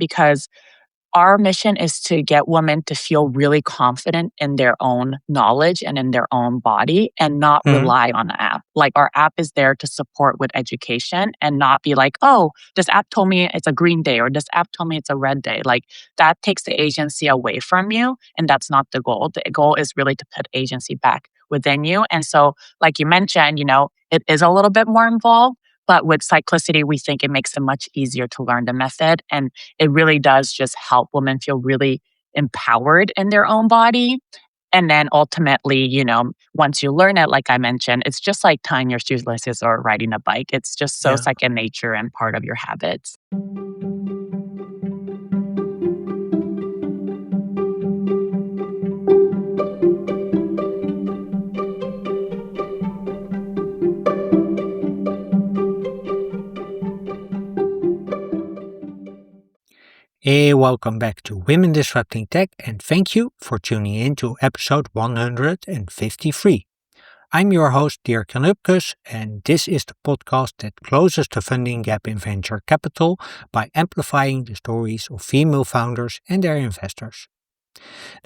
because our mission is to get women to feel really confident in their own knowledge and in their own body and not Mhm. rely on the app. Like our app is there to support with education and not be like, oh, this app told me it's a green day or this app told me it's a red day. Like that takes the agency away from you. And that's not the goal. The goal is really to put agency back within you. And so, like you mentioned, it is a little bit more involved. But with Cyclisity, we think it makes it much easier to learn the method. And it really does just help women feel really empowered in their own body. And then ultimately, once you learn it, like I mentioned, it's just like tying your shoelaces or riding a bike. It's just so Yeah. second nature and part of your habits. Hey, welcome back to Women Disrupting Tech, and thank you for tuning in to episode 153. I'm your host, Dirk Lupkes, and this is the podcast that closes the funding gap in venture capital by amplifying the stories of female founders and their investors.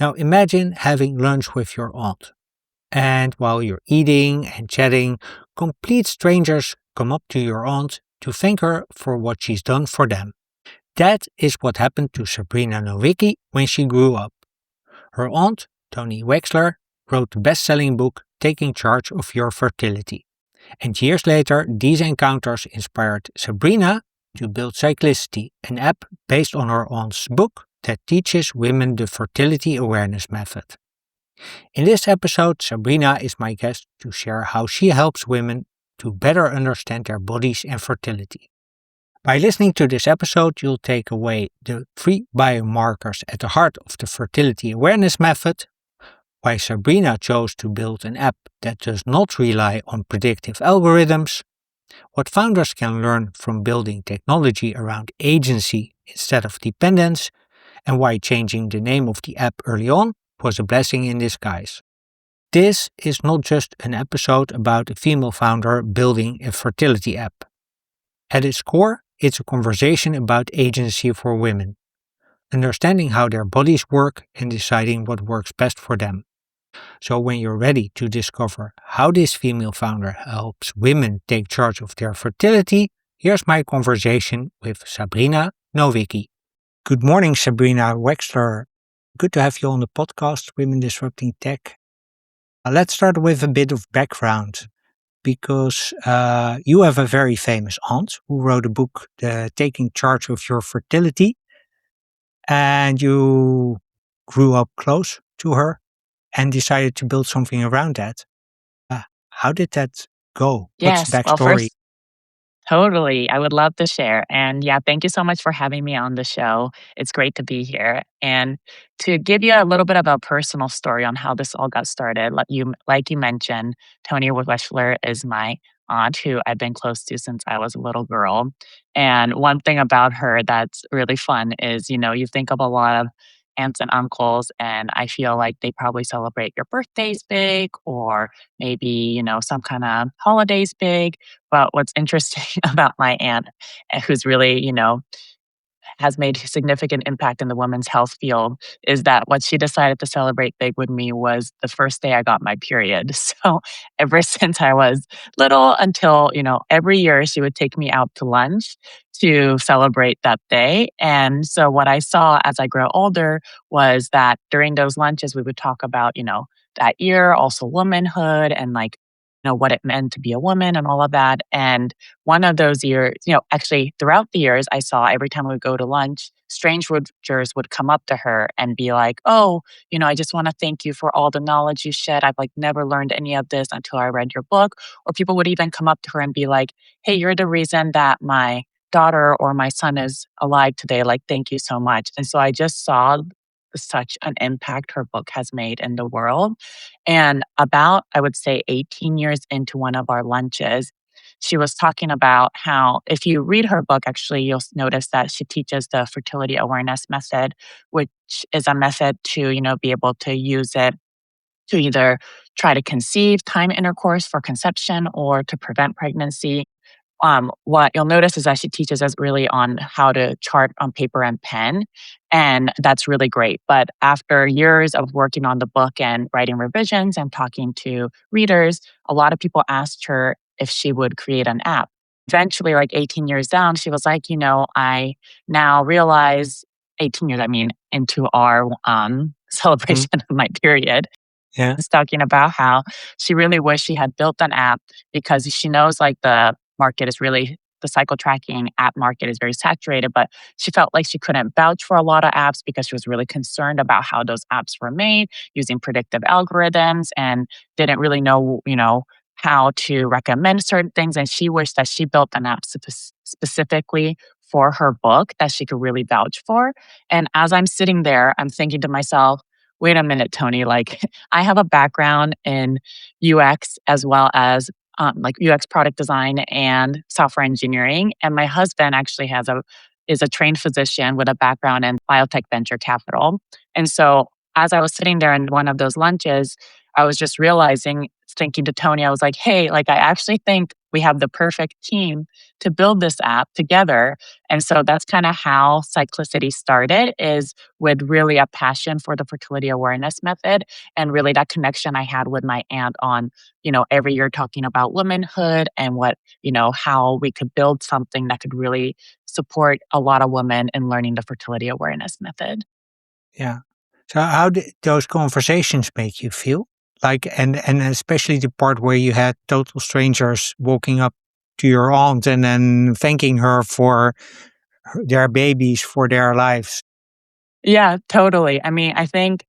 Now, imagine having lunch with your aunt, and while you're eating and chatting, complete strangers come up to your aunt to thank her for what she's done for them. That is what happened to Sabrina Nowicki when she grew up. Her aunt, Toni Weschler, wrote the best-selling book Taking Charge of Your Fertility. And years later, these encounters inspired Sabrina to build Cyclisity, an app based on her aunt's book that teaches women the Fertility Awareness Method. In this episode, Sabrina is my guest to share how she helps women to better understand their bodies and fertility. By listening to this episode, you'll take away the 3 biomarkers at the heart of the Fertility Awareness Method, why Sabrina chose to build an app that does not rely on predictive algorithms, what founders can learn from building technology around agency instead of dependence, and why changing the name of the app early on was a blessing in disguise. This is not just an episode about a female founder building a fertility app. At its core, it's a conversation about agency for women, understanding how their bodies work and deciding what works best for them. So when you're ready to discover how this female founder helps women take charge of their fertility, here's my conversation with Sabrina Nowicki. Good morning, Sabrina Weschler. Good to have you on the podcast, Women Disrupting Tech. Let's start with a bit of background, because you have a very famous aunt who wrote a book, Taking Charge of Your Fertility, and you grew up close to her and decided to build something around that. How did that go? What's the Yes. Well, backstory? first, totally. I would love to share. And yeah, thank you so much for having me on the show. It's great to be here. And to give you a little bit of a personal story on how this all got started, like you mentioned, Toni Weschler is my aunt who I've been close to since I was a little girl. And one thing about her that's really fun is, you think of a lot of aunts and uncles, and I feel like they probably celebrate your birthdays big or maybe, some kind of holidays big. But what's interesting about my aunt, who's really, has made a significant impact in the women's health field, is that what she decided to celebrate big with me was the first day I got my period. So ever since I was little until, every year she would take me out to lunch to celebrate that day. And so what I saw as I grew older was that during those lunches, we would talk about, that year, also womanhood and like, what it meant to be a woman and all of that. And one of those years, actually throughout the years, I saw every time we would go to lunch, strangers would come up to her and be like, oh, I just want to thank you for all the knowledge you shed. I've like never learned any of this until I read your book. Or people would even come up to her and be like, hey, you're the reason that my daughter or my son is alive today. Like, thank you so much. And so I just saw such an impact her book has made in the world. And about, I would say, 18 years into one of our lunches, she was talking about how if you read her book, actually, you'll notice that she teaches the fertility awareness method, which is a method to, be able to use it to either try to conceive, time intercourse for conception, or to prevent pregnancy. what you'll notice is that she teaches us really on how to chart on paper and pen, and that's really great. But after years of working on the book and writing revisions and talking to readers, a lot of people asked her if she would create an app. Eventually, like 18 years down, she was like, I now realize 18 years, I mean, into our Mhm. celebration of my period, Yeah. was talking about how she really wished she had built an app because she knows like the cycle tracking app market is very saturated, but she felt like she couldn't vouch for a lot of apps because she was really concerned about how those apps were made using predictive algorithms and didn't really know, how to recommend certain things. And she wished that she built an app specifically for her book that she could really vouch for. And as I'm sitting there, I'm thinking to myself, wait a minute, Tony, like I have a background in UX as well as like UX product design and software engineering. And my husband actually is a trained physician with a background in biotech venture capital. And so as I was sitting there in one of those lunches, I was just realizing, thinking to Tony, I was like, hey, like I actually think we have the perfect team to build this app together. And so that's kind of how Cyclisity started, is with really a passion for the fertility awareness method and really that connection I had with my aunt on, every year talking about womanhood and how we could build something that could really support a lot of women in learning the fertility awareness method. Yeah. So how did those conversations make you feel? Like, and especially the part where you had total strangers walking up to your aunt and then thanking her for their babies, for their lives. Yeah, totally. I mean, I think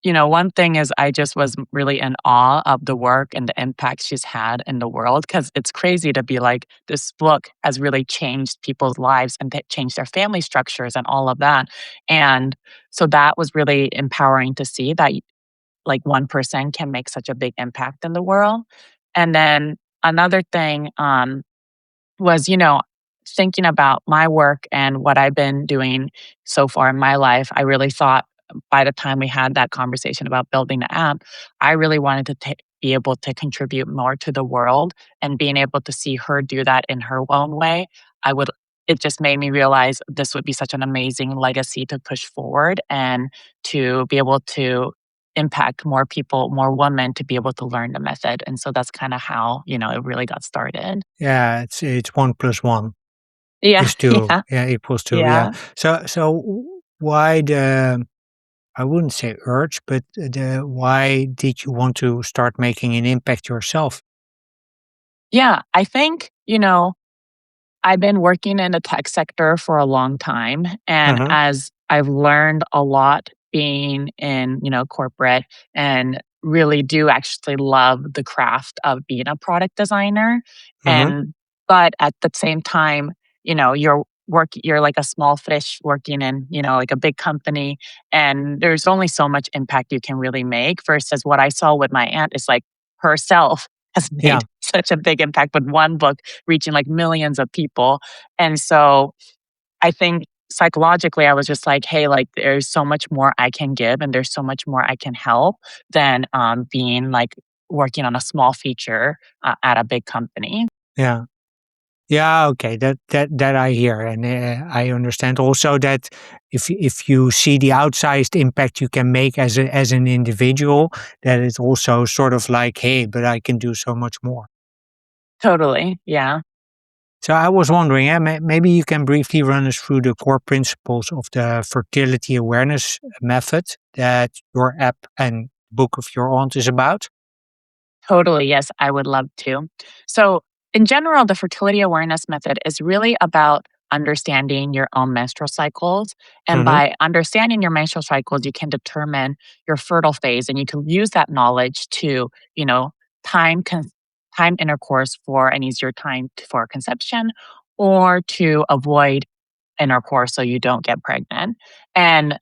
one thing is I just was really in awe of the work and the impact she's had in the world because it's crazy to be like, this book has really changed people's lives and changed their family structures and all of that. And so that was really empowering to see that like one person can make such a big impact in the world. And then another thing, was, thinking about my work and what I've been doing so far in my life, I really thought by the time we had that conversation about building the app, I really wanted to be able to contribute more to the world and being able to see her do that in her own way. I would, it just made me realize this would be such an amazing legacy to push forward and to be able to impact more people, more women to be able to learn the method. And so that's kind of how, it really got started. Yeah, it's one plus one Yeah, is two. yeah, Yeah, equals two. Yeah. yeah. So why the, I wouldn't say urge, but why did you want to start making an impact yourself? Yeah, I think, I've been working in the tech sector for a long time, and Uh-huh. as I've learned a lot being in, corporate and really do actually love the craft of being a product designer. Uh-huh. And but at the same time, you're like a small fish working in, like a big company, and there's only so much impact you can really make versus what I saw with my aunt is like herself has Yeah. made such a big impact with one book reaching like millions of people. And so I think psychologically, I was just like, hey, like there's so much more I can give and there's so much more I can help than being like working on a small feature at a big company. Yeah. Yeah, okay, that I hear, and I understand also that if you see the outsized impact you can make as an individual, that it's also sort of like, hey, but I can do so much more. Totally. Yeah. So I was wondering, maybe you can briefly run us through the core principles of the fertility awareness method that your app and book of your aunt is about. Totally. Yes, I would love to. So, in general, the fertility awareness method is really about understanding your own menstrual cycles. And Mm-hmm. by understanding your menstrual cycles, you can determine your fertile phase and you can use that knowledge to, time, time intercourse for an easier time for conception or to avoid intercourse so you don't get pregnant. And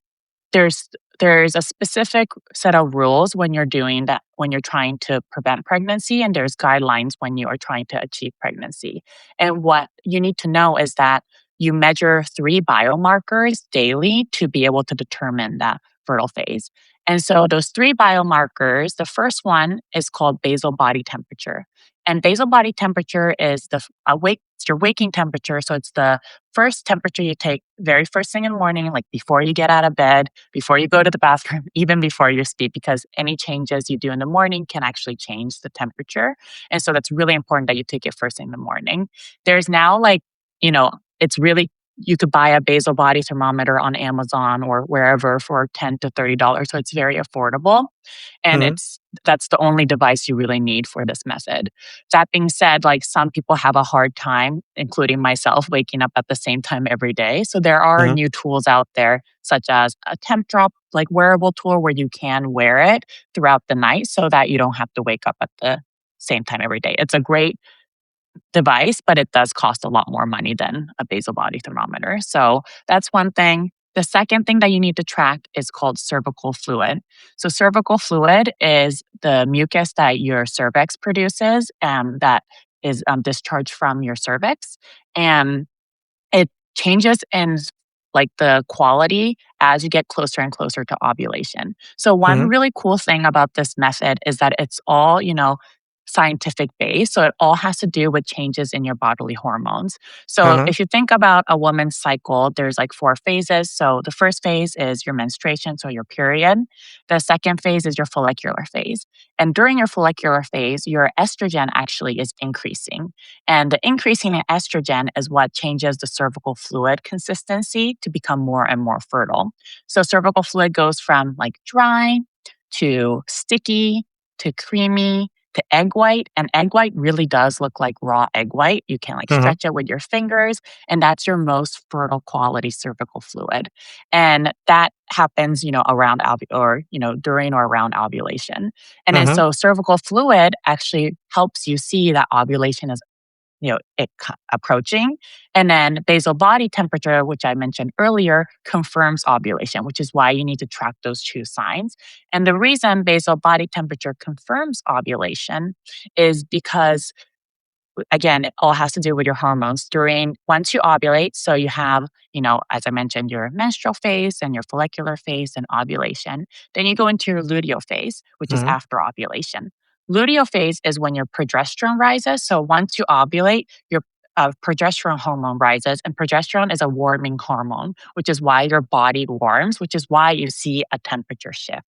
there's there's a specific set of rules when you're doing that when you're trying to prevent pregnancy, and there's guidelines when you are trying to achieve pregnancy. And what you need to know is that you measure 3 biomarkers daily to be able to determine that fertile phase. And so those 3 biomarkers, the first one is called basal body temperature. And basal body temperature is it's your waking temperature. So it's the first temperature you take very first thing in the morning, like before you get out of bed, before you go to the bathroom, even before you sleep, because any changes you do in the morning can actually change the temperature. And so that's really important that you take it first thing in the morning. There's now it's really you could buy a basal body thermometer on Amazon or wherever for $10 to $30. So it's very affordable. And Mhm. that's the only device you really need for this method. That being said, like some people have a hard time, including myself, waking up at the same time every day. So there are Uh-huh. new tools out there, such as a temp drop, like wearable tool where you can wear it throughout the night so that you don't have to wake up at the same time every day. It's a great device, but it does cost a lot more money than a basal body thermometer. So that's one thing. The second thing that you need to track is called cervical fluid. So, cervical fluid is the mucus that your cervix produces that is discharged from your cervix. And it changes in like the quality as you get closer and closer to ovulation. So one Mhm. really cool thing about this method is that it's all, scientific based. So it all has to do with changes in your bodily hormones. So Uh-huh. if you think about a woman's cycle, there's like four phases. So the first phase is your menstruation, so your period. The second phase is your follicular phase. And during your follicular phase, your estrogen actually is increasing. And the increasing in estrogen is what changes the cervical fluid consistency to become more and more fertile. So cervical fluid goes from like dry to sticky to creamy to egg white. And egg white really does look like raw egg white. You can like Uh-huh. stretch it with your fingers, and that's your most fertile quality cervical fluid. And that happens, around or, during or around ovulation. And then Uh-huh. so cervical fluid actually helps you see that ovulation is approaching. And then basal body temperature, which I mentioned earlier, confirms ovulation, which is why you need to track those two signs. And the reason basal body temperature confirms ovulation is because again, it all has to do with your hormones during once you ovulate. So you have, as I mentioned, your menstrual phase and your follicular phase and ovulation. Then you go into your luteal phase, which is Uh-huh. after ovulation. Luteal phase is when your progesterone rises. So once you ovulate, your progesterone hormone rises, and progesterone is a warming hormone, which is why your body warms, which is why you see a temperature shift.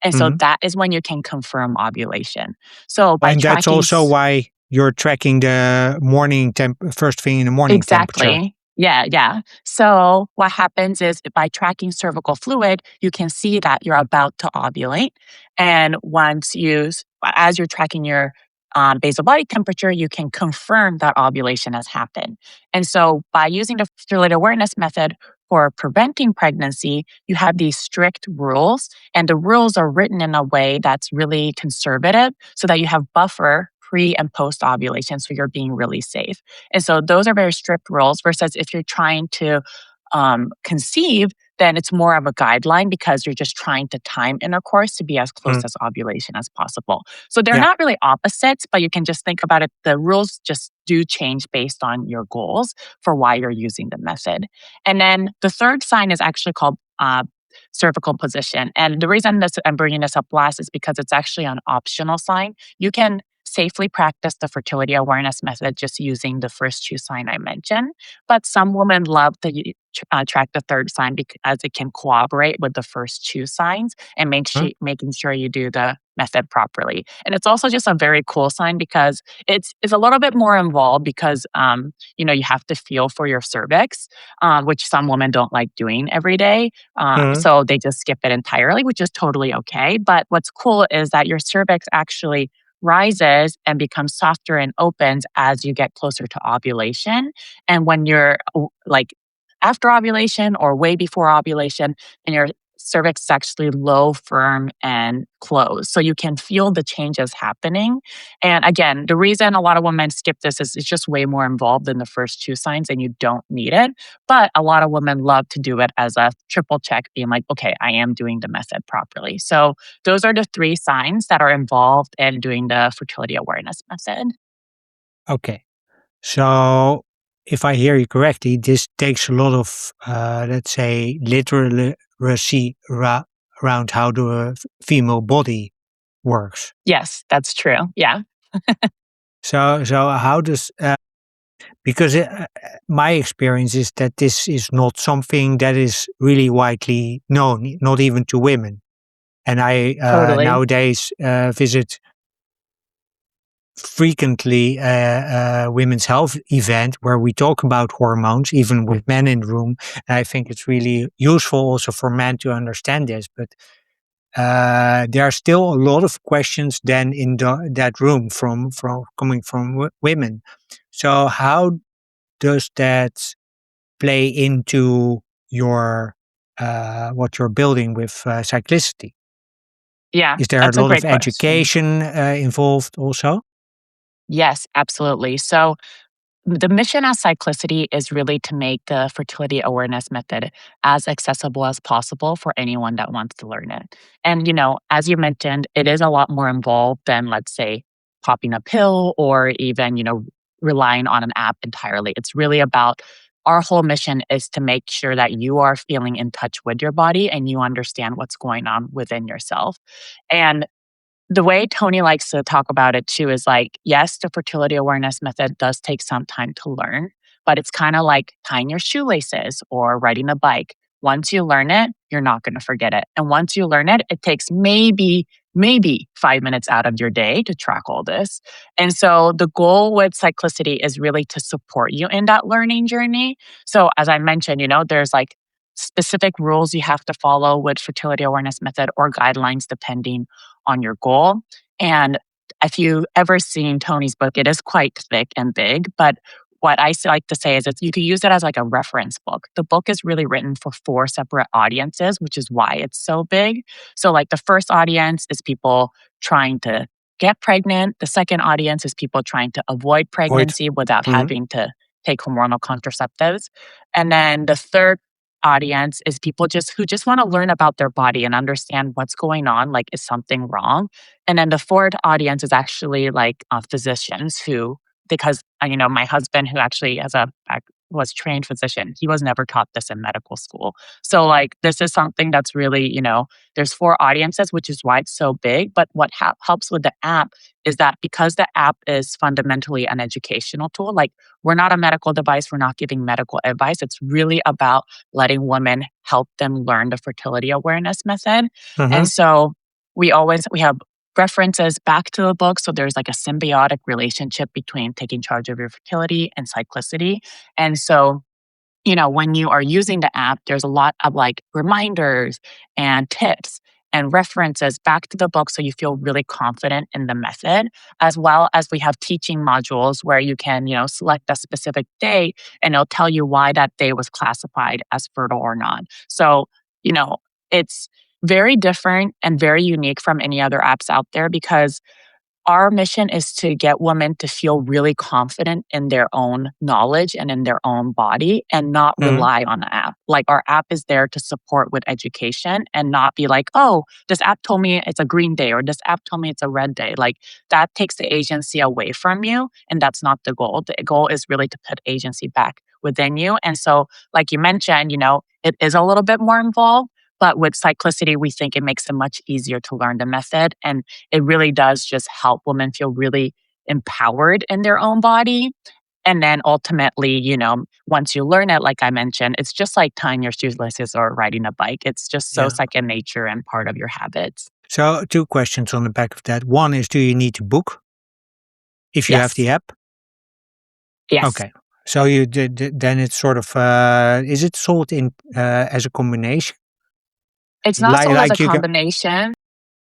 And so Mhm. that is when you can confirm ovulation. So by And that's tracking also why you're tracking the first thing in the morning temperature. exactly. Yeah, yeah. So what happens is by tracking cervical fluid, you can see that you're about to ovulate. And as you're tracking your basal body temperature, you can confirm that ovulation has happened. And so by using the fertility awareness method for preventing pregnancy, you have these strict rules, and the rules are written in a way that's really conservative so that you have buffer pre and post ovulation. So you're being really safe. And so those are very strict rules versus if you're trying to conceive, then it's more of a guideline because you're just trying to time intercourse to be as close Mm. as ovulation as possible. So they're Yeah. not really opposites, but you can just think about it. The rules just do change based on your goals for why you're using the method. And then the third sign is actually called cervical position. And the reason I'm bringing this up last is because it's actually an optional sign. You can safely practice the fertility awareness method just using the first two signs I mentioned. But some women love to track the third sign because it can cooperate with the first two signs and Huh? making sure you do the method properly. And it's also just a very cool sign because it's a little bit more involved because you have to feel for your cervix, which some women don't like doing every day. Uh-huh. So they just skip it entirely, which is totally okay. But what's cool is that your cervix actually rises and becomes softer and opens as you get closer to ovulation. And when you're like after ovulation or way before ovulation, and your cervix is actually low, firm, and closed. So you can feel the changes happening. And again, the reason a lot of women skip this is it's just way more involved than the first two signs and you don't need it. But a lot of women love to do it as a triple check, being like, okay, I am doing the method properly. So those are the three signs that are involved in doing the fertility awareness method. Okay. So, if I hear you correctly, this takes a lot of, let's say, literacy around how the female body works. Yes, that's true. Yeah. So how does because my experience is that this is not something that is really widely known, not even to women. And I Totally. nowadays visit frequently women's health event where we talk about hormones, even with men in the room. And I think it's really useful also for men to understand this. But there are still a lot of questions then in that room from coming from women. So how does that play into your what you're building with cyclicity? Yeah, Is there a that's a lot of great question. education involved also? Yes, absolutely. So the mission at Cyclicity is really to make the fertility awareness method as accessible as possible for anyone that wants to learn it. And, as you mentioned, it is a lot more involved than, let's say, popping a pill or even, relying on an app entirely. It's really about our whole mission is to make sure that you are feeling in touch with your body and you understand what's going on within yourself. And the way Tony likes to talk about it too is like, yes, the fertility awareness method does take some time to learn, but it's kind of like tying your shoelaces or riding a bike. Once you learn it, you're not going to forget it. And once you learn it, it takes maybe 5 minutes out of your day to track all this. And so the goal with Cyclicity is really to support you in that learning journey. So as I mentioned, there's like specific rules you have to follow with fertility awareness method or guidelines depending on your goal. And if you ever seen Tony's book, it is quite thick and big, but what like to say is that you could use it as like a reference book. The book is really written for four separate audiences, which is why it's so big. So, like the first audience is people trying to get pregnant. The second audience is people trying to avoid Void. pregnancy without Mhm. having to take hormonal contraceptives. And then the third audience is people who just want to learn about their body and understand what's going on, like is something wrong. And then the fourth audience is actually like physicians who, because my husband who actually was trained physician, he was never taught this in medical school. So like this is something that's really, there's four audiences, which is why it's so big. But what helps with the app is that because the app is fundamentally an educational tool, like we're not a medical device, we're not giving medical advice. It's really about letting women help them learn the fertility awareness method. Mhm. And so we have references back to the book. So there's like a symbiotic relationship between taking charge of your fertility and cyclicity. And so when you are using the app, there's a lot of like reminders and tips and references back to the book so you feel really confident in the method, as well as we have teaching modules where you can, select a specific day and it'll tell you why that day was classified as fertile or not. So, you know, it's very different and very unique from any other apps out there because our mission is to get women to feel really confident in their own knowledge and in their own body and not Mhm. rely on the app. Like our app is there to support with education and not be like, oh, this app told me it's a green day or this app told me it's a red day. Like that takes the agency away from you. And that's not the goal. The goal is really to put agency back within you. And so, like you mentioned, it is a little bit more involved. But with cyclicity, we think it makes it much easier to learn the method. And it really does just help women feel really empowered in their own body. And then ultimately, once you learn it, like I mentioned, it's just like tying your shoelaces or riding a bike. It's just so Yeah. second nature and part of your habits. So two questions on the back of that. One is, do you need to book if you have Yes. the app? Yes. Okay. So then it's sort of is it sold in as a combination? It's not sold as a Like you can. combination.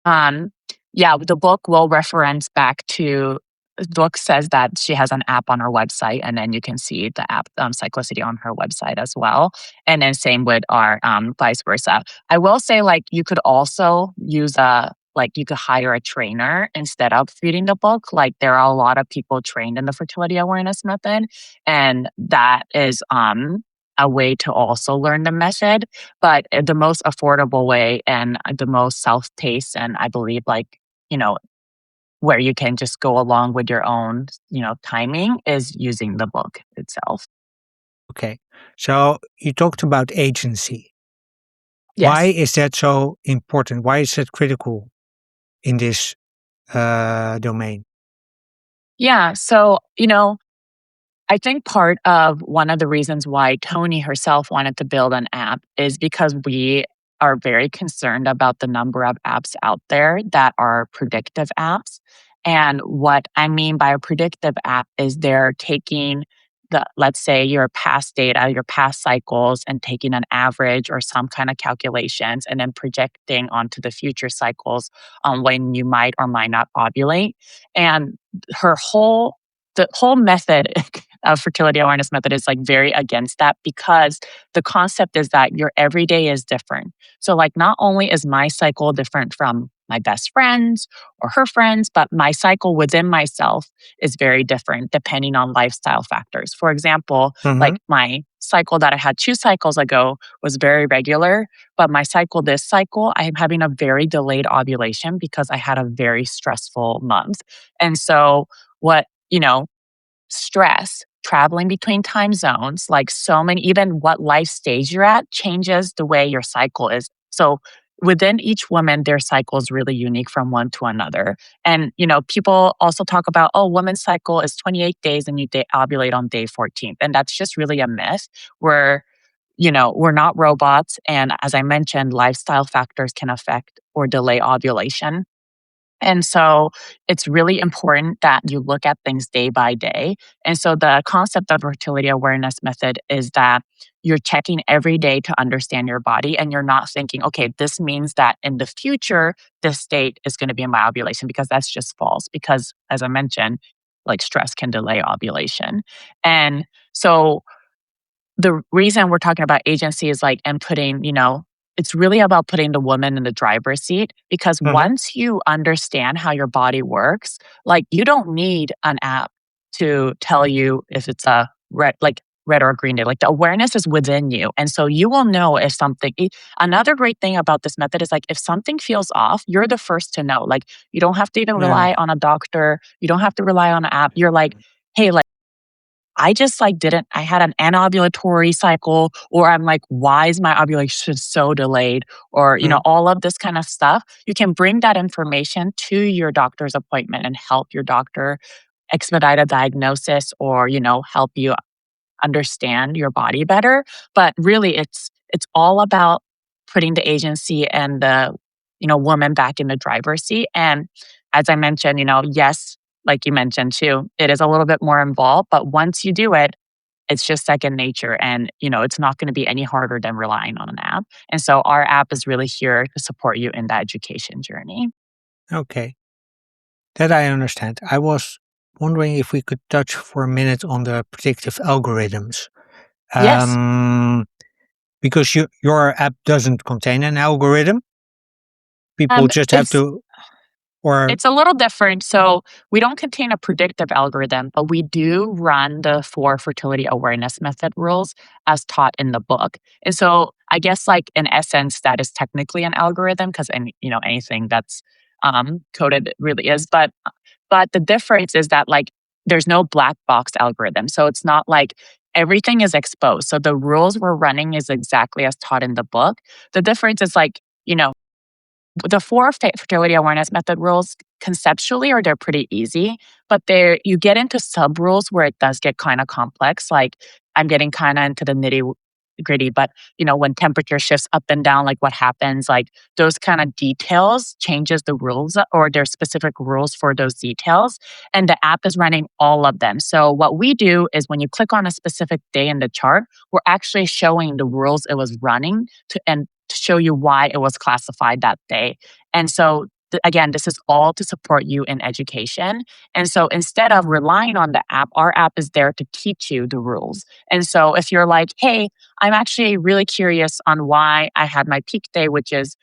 Um, yeah, the book will reference back to the book says that she has an app on her website, and then you can see the app Cyclicity on her website as well. And then same with our vice versa. I will say, like, you could also use you could hire a trainer instead of reading the book. Like, there are a lot of people trained in the fertility awareness method, and that is a way to also learn the method, but the most affordable way and the most self-paced and I believe you know, where you can just go along with your own, timing is using the book itself. Okay. So you talked about agency. Why Yes. is that so important? Why is that critical in this domain? Yeah. So, I think part of one of the reasons why Tony herself wanted to build an app is because we are very concerned about the number of apps out there that are predictive apps. And what I mean by a predictive app is they're taking let's say your past data, your past cycles, and taking an average or some kind of calculations and then projecting onto the future cycles on when you might or might not ovulate. And her whole the whole method of fertility awareness method is like very against that because the concept is that your everyday is different. So like not only is my cycle different from my best friends or her friends, but my cycle within myself is very different depending on lifestyle factors. For example, Mm-hmm. like my cycle that I had 2 cycles ago was very regular, but my cycle this cycle, I am having a very delayed ovulation because I had a very stressful month. And so what, stress, traveling between time zones, like so many, even what life stage you're at changes the way your cycle is. So within each woman, their cycle is really unique from one to another. And, people also talk about, oh, women's cycle is 28 days and you ovulate on day 14th. And that's just really a myth where, we're not robots. And as I mentioned, lifestyle factors can affect or delay ovulation. And so it's really important that you look at things day by day. And so the concept of fertility awareness method is that you're checking every day to understand your body and you're not thinking, okay, this means that in the future, this date is going to be my ovulation because that's just false. Because as I mentioned, like stress can delay ovulation. And so the reason we're talking about agency is like and putting, it's really about putting the woman in the driver's seat because Mm-hmm. once you understand how your body works, like you don't need an app to tell you if it's a red or green day. Like the awareness is within you. And so you will know if another great thing about this method is like if something feels off, you're the first to know. Like you don't have to even Yeah. rely on a doctor. You don't have to rely on an app. You're like, hey, like, I just like didn't I had an anovulatory cycle or I'm like, why is my ovulation so delayed? Or, Mm. all of this kind of stuff. You can bring that information to your doctor's appointment and help your doctor expedite a diagnosis or, help you understand your body better. But really it's all about putting the agency and the, woman back in the driver's seat. And as I mentioned, yes, like you mentioned too, it is a little bit more involved, but once you do it, it's just second nature and it's not going to be any harder than relying on an app. And so our app is really here to support you in that education journey. Okay, that I understand. I was wondering if we could touch for a minute on the predictive algorithms. Yes. Um, because your app doesn't contain an algorithm. People just have It's to, or It's a little different. So we don't contain a predictive algorithm, but we do run the 4 fertility awareness method rules as taught in the book. And so I guess like in essence, that is technically an algorithm because anything that's coded really is. But the difference is that like there's no black box algorithm. So it's not like everything is exposed. So the rules we're running is exactly as taught in the book. The difference is like, the fertility awareness method rules conceptually are they're pretty easy, but you get into sub rules where it does get kind of complex. Like I'm getting kind of into the nitty gritty, but when temperature shifts up and down, like what happens, like those kind of details changes the rules or there's specific rules for those details. And the app is running all of them. So what we do is when you click on a specific day in the chart, we're actually showing the rules it was running to show you why it was classified that day. And so, again, this is all to support you in education. And so, instead of relying on the app, our app is there to teach you the rules. And so, if you're like, hey, I'm actually really curious on why I had my peak day, which is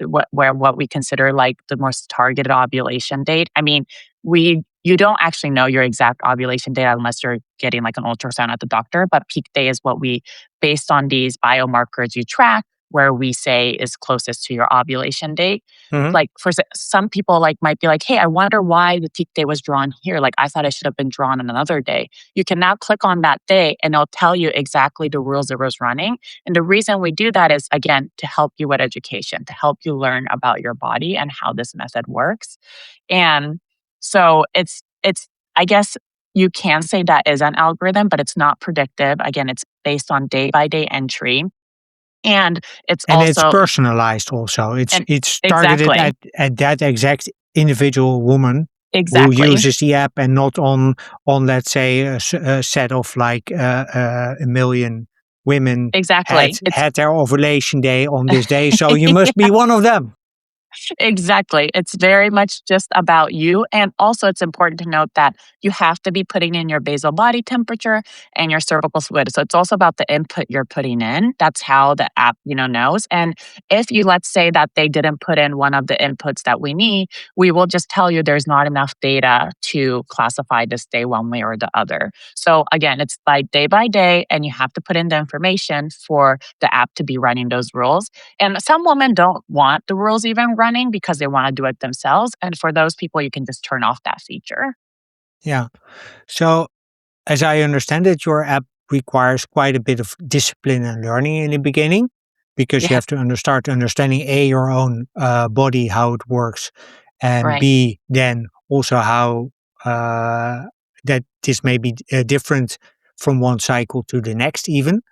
what we consider like the most targeted ovulation date. I mean, we you don't actually know your exact ovulation date unless you're getting like an ultrasound at the doctor, but peak day is what we based on these biomarkers you track where we say is closest to your ovulation date. Mhm. Like for some people like might be like, "Hey, I wonder why the peak day was drawn here. Like I thought it should have been drawn on another day." You can now click on that day and it'll tell you exactly the rules it was running. And the reason we do that is, again, to help you with education, to help you learn about your body and how this method works. And so it's I guess you can say that is an algorithm, but it's not predictive. Again, it's based on day by day entry. And it's And it's also, personalized also. and It's targeted exactly, at that exact individual woman who exactly, uses the app, and not on let's say a set of like a million women exactly. It's had their ovulation day on this day, so you must be one of them. exactly. It's very much just about you. And also, it's important to note that you have to be putting in your basal body temperature and your cervical fluid. So it's also about the input you're putting in. That's how the app, knows. And if you, let's say that they didn't put in one of the inputs that we need, we will just tell you there's not enough data to classify this day one way or the other. So again, it's by day, and you have to put in the information for the app to be running those rules. And some women don't want the rules even running because they want to do it themselves. And for those people, you can just turn off that feature. Yeah. So as I understand it, your app requires quite a bit of discipline and learning in the beginning, because you Yeah, have to start understanding A, your own body, how it works, and right. B, then also how uh, that this may be different from one cycle to the next, even.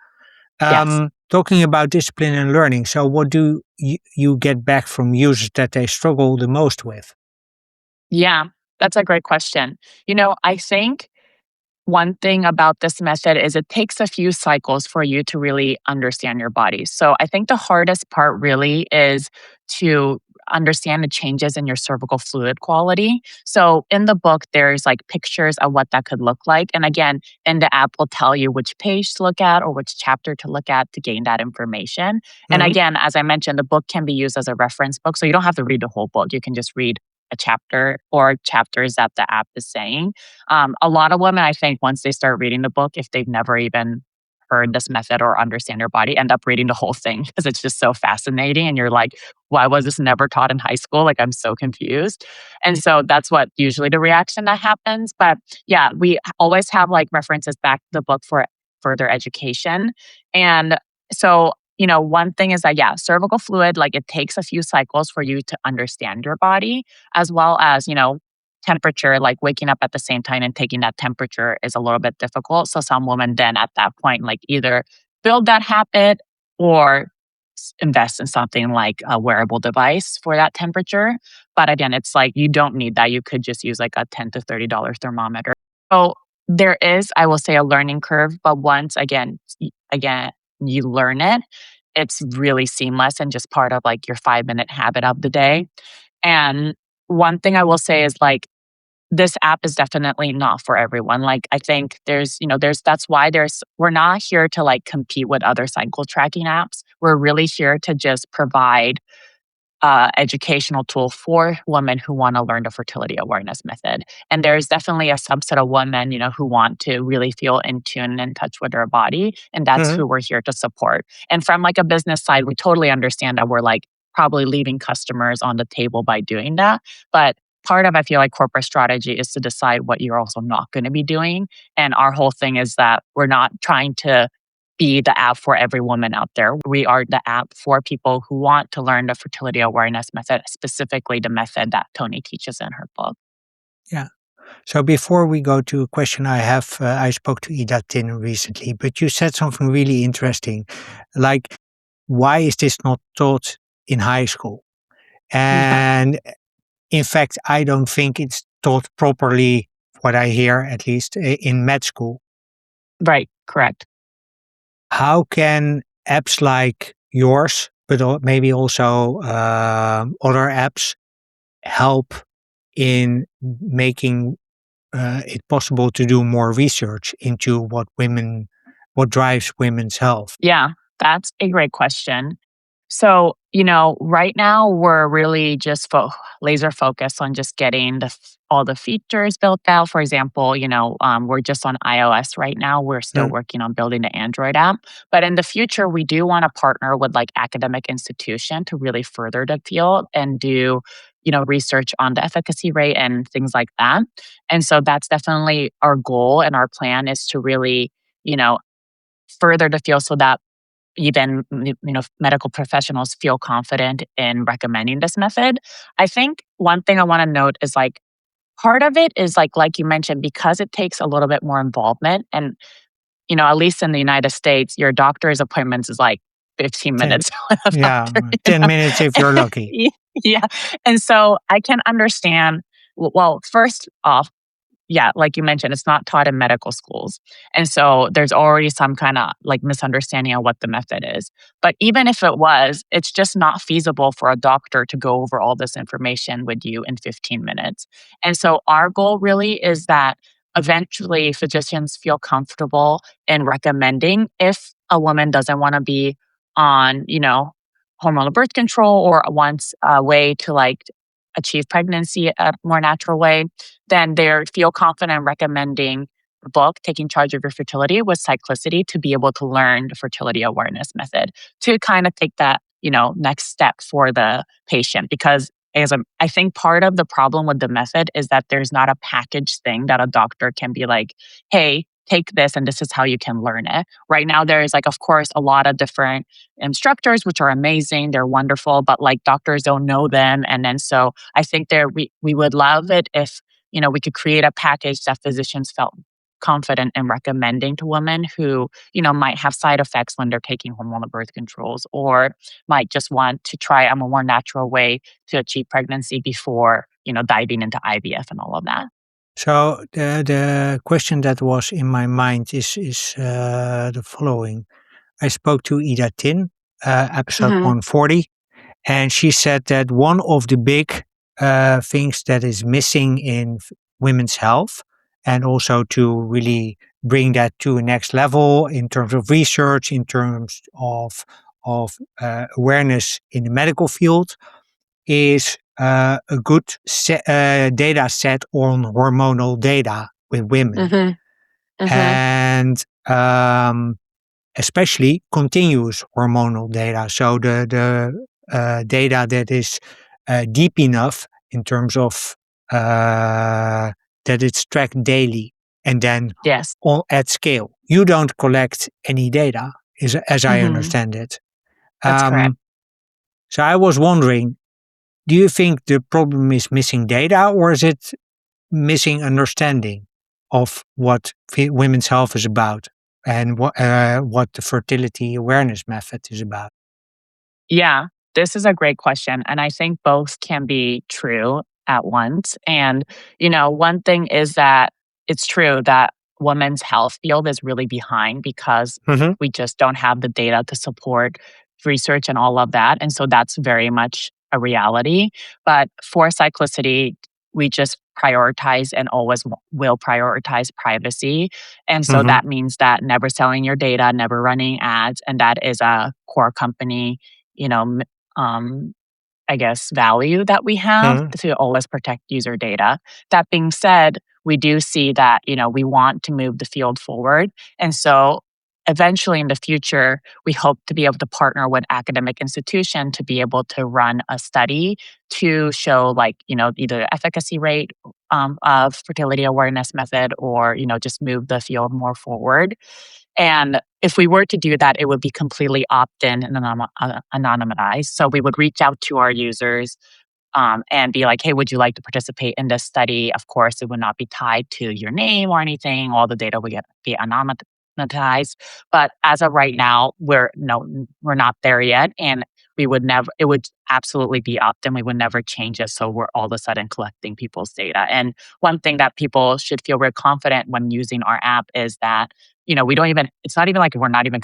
Yes. Talking about discipline and learning, so what do you get back from users that they struggle the most with? Yeah, that's a great question. I think one thing about this method is it takes a few cycles for you to really understand your body. So I think the hardest part really is to understand the changes in your cervical fluid quality. So in the book, there's like pictures of what that could look like. And again, in the app will tell you which page to look at or which chapter to look at to gain that information. And Mhm. again, as I mentioned, the book can be used as a reference book. So you don't have to read the whole book. You can just read a chapter or chapters that the app is saying. A lot of women, I think, once they start reading the book, if they've never even heard this method or understand their body, end up reading the whole thing because it's just so fascinating. And you're like, why was this never taught in high school? Like, I'm so confused. And so that's what usually the reaction that happens. But yeah, we always have like references back to the book for further education. And so, one thing is that, yeah, cervical fluid, like it takes a few cycles for you to understand your body, as well as, temperature, like waking up at the same time and taking that temperature is a little bit difficult. So some women then at that point, like either build that habit or invest in something like a wearable device for that temperature. But again, it's like you don't need that. You could just use like a $10 to $30 thermometer. So there is, I will say, a learning curve, but once again, you learn it, it's really seamless and just part of like your 5-minute habit of the day. And one thing I will say is like this app is definitely not for everyone. Like I think that's why we're not here to like compete with other cycle tracking apps. We're really here to just provide educational tool for women who want to learn the fertility awareness method. And there's definitely a subset of women, who want to really feel in tune and in touch with their body. And that's Mhm. who we're here to support. And from like a business side, we totally understand that we're like probably leaving customers on the table by doing that. But part of, I feel like, corporate strategy is to decide what you're also not going to be doing. And our whole thing is that we're not trying to be the app for every woman out there. We are the app for people who want to learn the fertility awareness method, specifically the method that Toni teaches in her book. Yeah. So before we go to a question I have, I spoke to Ida Tin recently, but you said something really interesting, like why is this not taught in high school? Yeah, And in fact, I don't think it's taught properly. What I hear, at least in med school. right, correct. How can apps like yours, but maybe also other apps, help in making it possible to do more research into what drives women's health? Yeah, that's a great question. So, right now we're really just laser focused on just getting all the features built out. For example, we're just on iOS right now. We're still Mm, working on building the Android app. But in the future, we do want to partner with like academic institution to really further the field and do, research on the efficacy rate and things like that. And so that's definitely our goal, and our plan is to really, you know, further the field so that even medical professionals feel confident in recommending this method. I think one thing I want to note is like part of it is like you mentioned, because it takes a little bit more involvement and, at least in the United States, your doctor's appointments is like 15 10, minutes with a yeah, doctor, 10 minutes if you're lucky. Yeah, and so I can understand well, first off, yeah, like you mentioned, it's not taught in medical schools. And so there's already some kind of like misunderstanding of what the method is. But even if it was, it's just not feasible for a doctor to go over all this information with you in 15 minutes. And so our goal really is that eventually physicians feel comfortable in recommending if a woman doesn't want to be on, hormonal birth control or wants a way to like achieve pregnancy a more natural way, then they feel confident recommending the book, Taking Charge of Your Fertility with Cyclisity, to be able to learn the fertility awareness method to kind of take that, next step for the patient. Because I think part of the problem with the method is that there's not a package thing that a doctor can be like, hey, take this and this is how you can learn it. Right now, there is like, of course, a lot of different instructors, which are amazing. They're wonderful, but like doctors don't know them. And then so I think we would love it if we could create a package that physicians felt confident in recommending to women who, might have side effects when they're taking hormonal birth controls or might just want to try a more natural way to achieve pregnancy before, diving into IVF and all of that. So the question that was in my mind is the following. I spoke to Ida Tin, episode Hmm. 140, and she said that one of the big things that is missing in women's health, and also to really bring that to a next level in terms of research, in terms of awareness in the medical field, is a good data set on hormonal data with women, Hmm. Hmm. and especially continuous hormonal data. So the data that is deep enough in terms of that it's tracked daily and then Yes. at scale. You don't collect any data, as I Hmm. understand it. That's correct. Um, so I was wondering, do you think the problem is missing data, or is it missing understanding of what women's health is about and what the fertility awareness method is about? Yeah, this is a great question. And I think both can be true at once. And, one thing is that it's true that women's health field is really behind because Hmm. we just don't have the data to support research and all of that. And so that's very much a reality. But for cyclicity, we just prioritize and always will prioritize privacy. And so Hmm. that means that never selling your data, never running ads. And that is a core company you know, m- um, I guess, value that we have Hmm. to always protect user data. That being said, we do see that, we want to move the field forward. And so eventually in the future, we hope to be able to partner with academic institution to be able to run a study to show like, either the efficacy rate of fertility awareness method or, just move the field more forward. And if we were to do that, it would be completely opt-in and anonymized. So we would reach out to our users and be like, hey, would you like to participate in this study? Of course, it would not be tied to your name or anything. All the data would be anonymized. But as of right now, we're not there yet. And we would never, it would absolutely be opt-in. We would never change it. So we're all of a sudden collecting people's data. And one thing that people should feel very confident when using our app is that, we don't even, it's not even like we're not even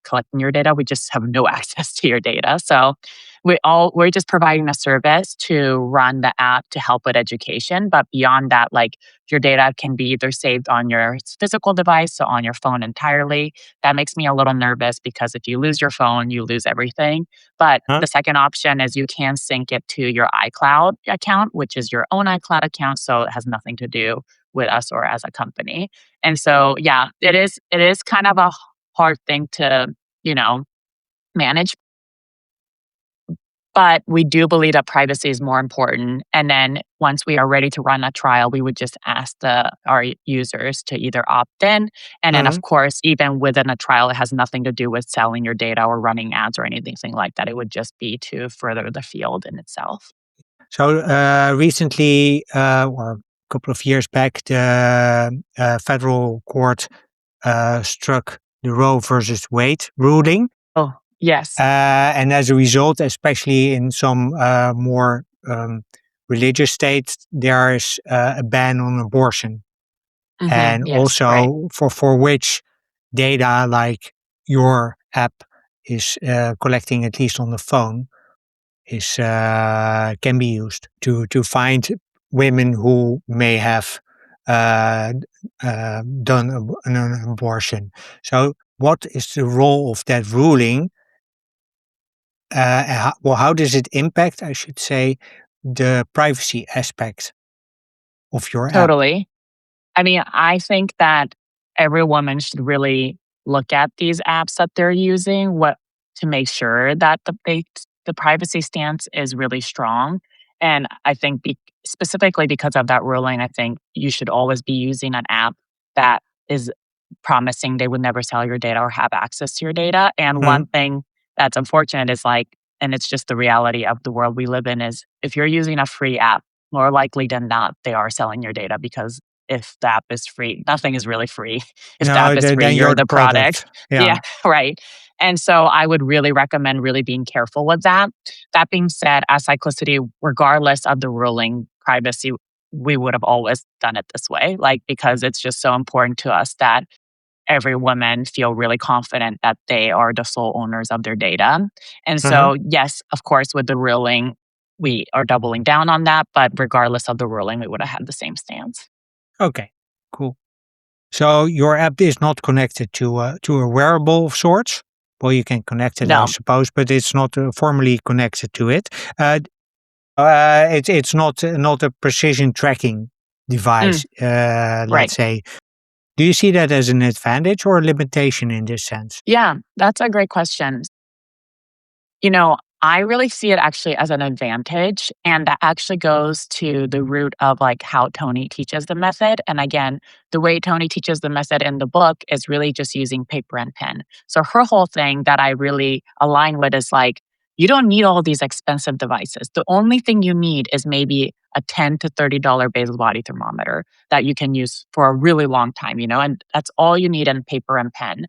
collecting your data. We just have no access to your data. So we're just providing a service to run the app to help with education. But beyond that, like your data can be either saved on your physical device or on your phone entirely. That makes me a little nervous because if you lose your phone, you lose everything. But Huh? the second option is you can sync it to your iCloud account, which is your own iCloud account. So it has nothing to do with us or as a company. And so yeah, it is kind of a hard thing to, you know, manage, but we do believe that privacy is more important. And then once we are ready to run a trial, we would just ask our users to either opt in. And then, Mhm. of course, even within a trial, it has nothing to do with selling your data or running ads or anything like that. It would just be to further the field in itself. So recently, or a couple of years back, the federal court struck the Roe versus Wade ruling. Oh, yes. And as a result, especially in some more religious states, there is a ban on abortion. And Yes, right. also for which data like your app is collecting, at least on the phone, is can be used to find women who may have uh, done an abortion. So, what is the role of that ruling? How does it impact, I should say, the privacy aspect of your app? Totally. I mean, I think that every woman should really look at these apps that they're using, what to make sure that the privacy stance is really strong. And I think specifically because of that ruling, I think you should always be using an app that is promising they would never sell your data or have access to your data. And Mhm. one thing that's unfortunate is like, and it's just the reality of the world we live in, is if you're using a free app, more likely than not, they are selling your data because if the app is free, nothing is really free. If the No, app is free, then you're you're the the product. product. Yeah. Yeah, right. And so I would really recommend really being careful with that. That being said, as Cyclicity, regardless of the ruling, privacy, we would have always done it this way, like because it's just so important to us that every woman feel really confident that they are the sole owners of their data. And Mhm. so, yes, of course, with the ruling, we are doubling down on that. But regardless of the ruling, we would have had the same stance. Okay, cool. So your app is not connected to a wearable of sorts. Well, you can connect it, I No. suppose, but it's not formally connected to it. Uh, it's not a precision tracking Mm, device. right. Let's say. Do you see that as an advantage or a limitation in this sense? Yeah, that's a great question. You know, I really see it actually as an advantage, and that actually goes to the root of like how Tony teaches the method. And again, the way Tony teaches the method in the book is really just using paper and pen. So her whole thing that I really align with is like, you don't need all these expensive devices. The only thing you need is maybe a $10 to $30 basal body thermometer that you can use for a really long time, and that's all you need in paper and pen.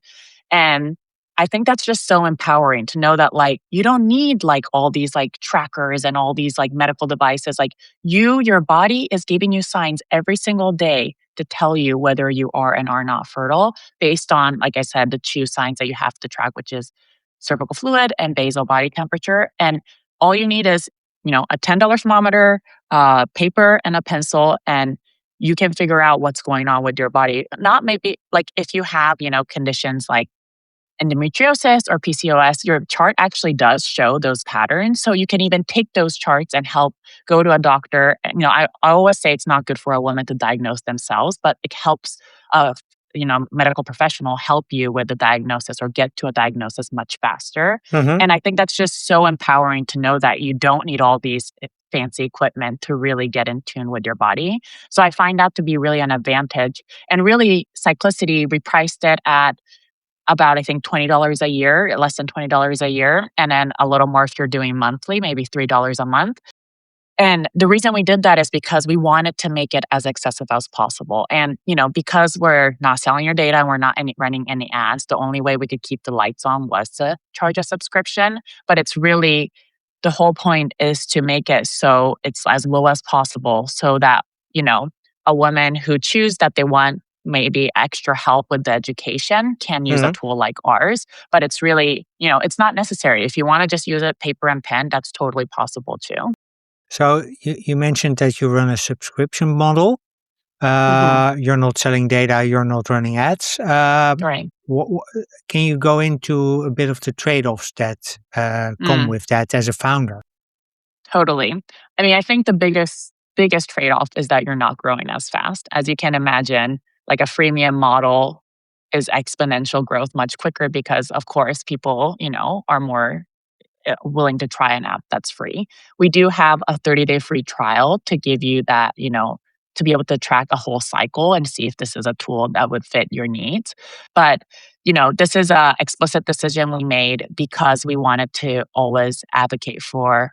And I think that's just so empowering to know that like you don't need like all these like trackers and all these like medical devices. Like your body is giving you signs every single day to tell you whether you are and are not fertile based on, like I said, the two signs that you have to track, which is cervical fluid and basal body temperature. And all you need is, a $10 thermometer, paper and a pencil, and you can figure out what's going on with your body. Not maybe like if you have, conditions like endometriosis or PCOS, your chart actually does show those patterns. So you can even take those charts and help go to a doctor. And, I always say it's not good for a woman to diagnose themselves, but it helps a medical professional help you with the diagnosis or get to a diagnosis much faster. Hmm. And I think that's just so empowering to know that you don't need all these fancy equipment to really get in tune with your body. So I find that to be really an advantage. And really, Cyclicity, we priced it at about, I think, $20 a year, less than $20 a year, and then a little more if you're doing monthly, maybe $3 a month. And the reason we did that is because we wanted to make it as accessible as possible. And, because we're not selling your data and we're not running any ads, the only way we could keep the lights on was to charge a subscription. But it's really the whole point is to make it so it's as low as possible so that, you know, a woman who choose that they want maybe extra help with the education can use a Hmm. tool like ours. But it's really, it's not necessary. If you want to just use it paper and pen, that's totally possible too. So you mentioned that you run a subscription model. Hmm. You're not selling data. You're not running ads. Right. Wh- wh- can you go into a bit of the trade-offs that come Mm, with that as a founder? totally. I mean, I think the biggest trade-off is that you're not growing as fast. As you can imagine, like a freemium model is exponential growth much quicker because of course people, are more willing to try an app that's free. We do have a 30-day free trial to give you that, to be able to track a whole cycle and see if this is a tool that would fit your needs. But, this is a explicit decision we made because we wanted to always advocate for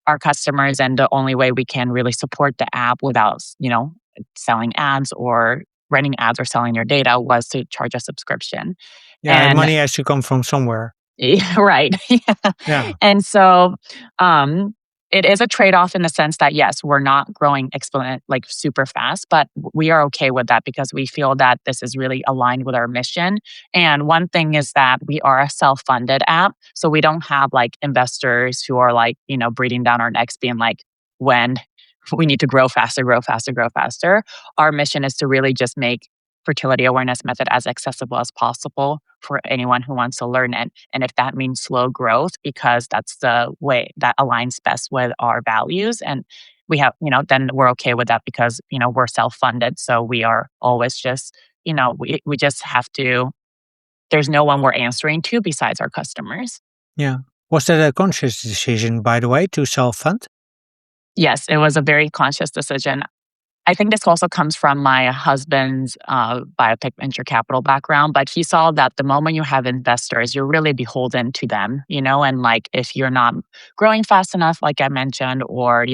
our customers, and the only way we can really support the app without, selling ads or running ads or selling your data was to charge a subscription. Yeah, And money has to come from somewhere. yeah, right. Yeah. Yeah. And so, um, it is a trade-off in the sense that, yes, we're not growing exponent like super fast, but we are okay with that because we feel that this is really aligned with our mission. And one thing is that we are a self-funded app, so we don't have like investors who are like, breathing down our necks being like, when we need to grow faster, grow faster, grow faster. Our mission is to really just make fertility awareness method as accessible as possible for anyone who wants to learn it. And if that means slow growth, because that's the way that aligns best with our values. And we have, then we're okay with that because, we're self funded. So we are always just, we just have to, there's no one we're answering to besides our customers. Yeah. Was that a conscious decision, by the way, to self-fund? Yes, it was a very conscious decision. I think this also comes from my husband's biotech venture capital background, but he saw that the moment you have investors, you're really beholden to them, and like if you're not growing fast enough, like I mentioned, or,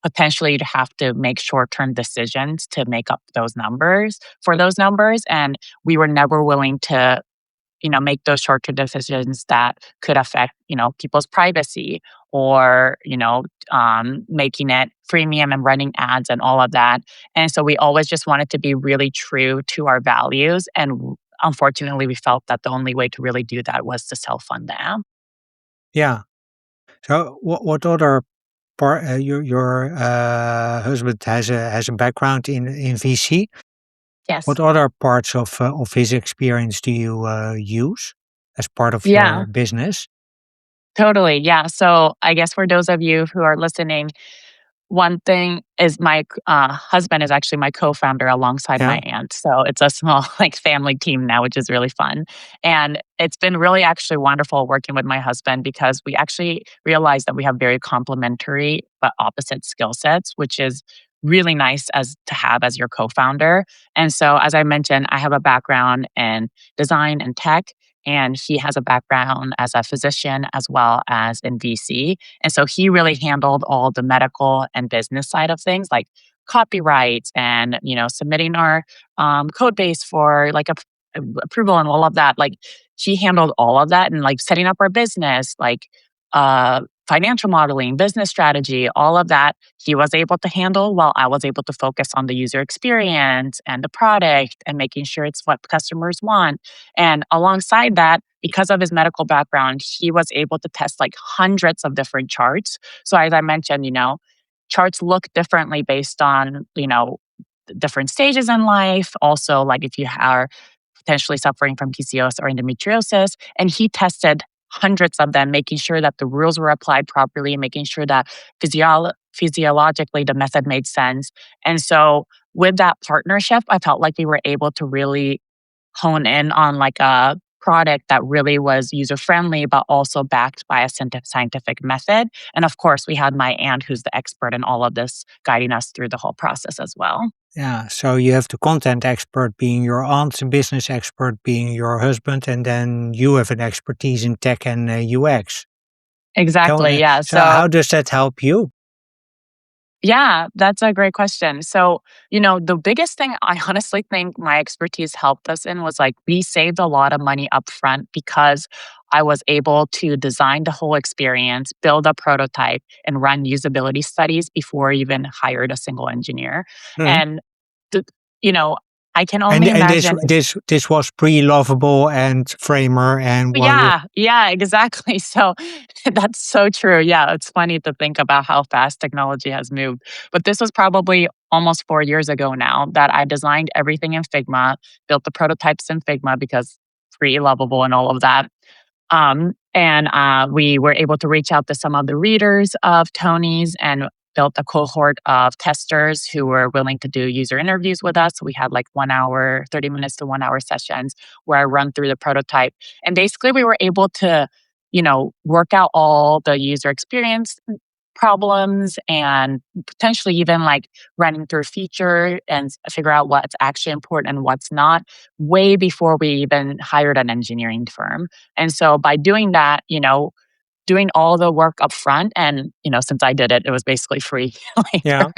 potentially you'd have to make short term decisions to make up those numbers for those numbers. And we were never willing to make those short-term decisions that could affect, people's privacy or, making it freemium and running ads and all of that. And so we always just wanted to be really true to our values. And unfortunately, we felt that the only way to really do that was to self-fund the app. Yeah. So what other part, your husband has a background in VC. What Yes. other parts of his experience do you use as part of your Yeah, business? totally. Yeah. So I guess for those of you who are listening, one thing is my husband is actually my co-founder alongside Yeah. my aunt. So it's a small like family team now, which is really fun. And it's been really actually wonderful working with my husband because we actually realized that we have very complementary but opposite skill sets, which is really nice as to have as your co-founder. And so as I mentioned, I have a background in design and tech. And he has a background as a physician as well as in VC. And so he really handled all the medical and business side of things, like copyrights and submitting our code base for like approval and all of that. Like he handled all of that and like setting up our business, like financial modeling, business strategy, all of that. He was able to handle while I was able to focus on the user experience and the product and making sure it's what customers want. And alongside that, because of his medical background, he was able to test like hundreds of different charts. So as I mentioned, charts look differently based on, different stages in life. Also, like if you are potentially suffering from PCOS or endometriosis. And he tested hundreds of them, making sure that the rules were applied properly, making sure that physiologically the method made sense. And so with that partnership, I felt like we were able to really hone in on like a product that really was user friendly, but also backed by a scientific method. And of course, we had my aunt, who's the expert in all of this, guiding us through the whole process as well. Yeah. So you have the content expert being your aunt, the business expert being your husband, and then you have an expertise in tech and UX. Exactly. Yeah. So how does that help you? Yeah, that's a great question. So, the biggest thing I honestly think my expertise helped us in was like we saved a lot of money up front because I was able to design the whole experience, build a prototype, and run usability studies before I even hired a single engineer. Mhm. And, the, you know, I can And only and this imagine. this this was pre-Lovable and Framer and one. Yeah, yeah, exactly. So that's so true. Yeah, it's funny to think about how fast technology has moved. But this was probably almost 4 years ago now that I designed everything in Figma, built the prototypes in Figma because free, lovable, and all of that. And we were able to reach out to some of the readers of Tony's and built a cohort of testers who were willing to do user interviews with us. So we had like 1 hour, 30 minutes to 1 hour sessions where I run through the prototype. And basically, we were able to, work out all the user experience problems and potentially even like running through feature and figure out what's actually important and what's not way before we even hired an engineering firm. And so by doing that, doing all the work up front. And, since I did it, it was basically free Yeah. later.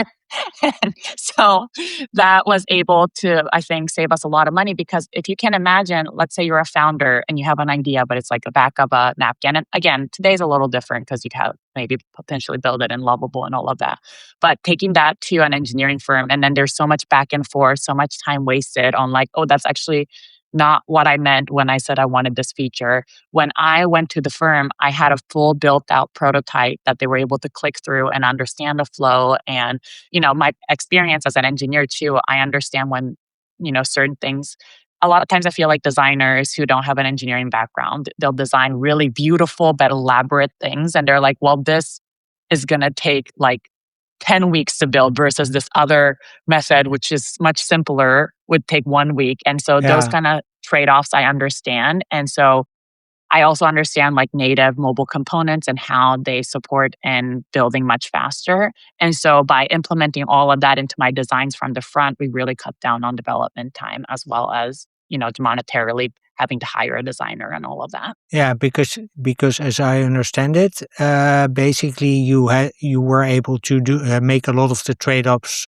And so that was able to, I think, save us a lot of money because if you can imagine, let's say you're a founder and you have an idea, but it's like a back of a napkin. And again, today's a little different because you have maybe potentially build it in Lovable and all of that. But taking that to an engineering firm, and then there's so much back and forth, so much time wasted on like, oh, that's actually not what I meant when I said I wanted this feature. When I went to the firm, I had a full built out prototype that they were able to click through and understand the flow. And, my experience as an engineer too, I understand when, certain things, a lot of times I feel like designers who don't have an engineering background, they'll design really beautiful but elaborate things. And they're like, well, this is going to take like 10 weeks to build versus this other method, which is much simpler, would take 1 week. And so those Yeah. kind of trade offs I understand. And so I also understand like native mobile components and how they support and building much faster. And so by implementing all of that into my designs from the front, we really cut down on development time as well as, monetarily having to hire a designer and all of that. Yeah, because as I understand it, basically you were able to do make a lot of the trade-offs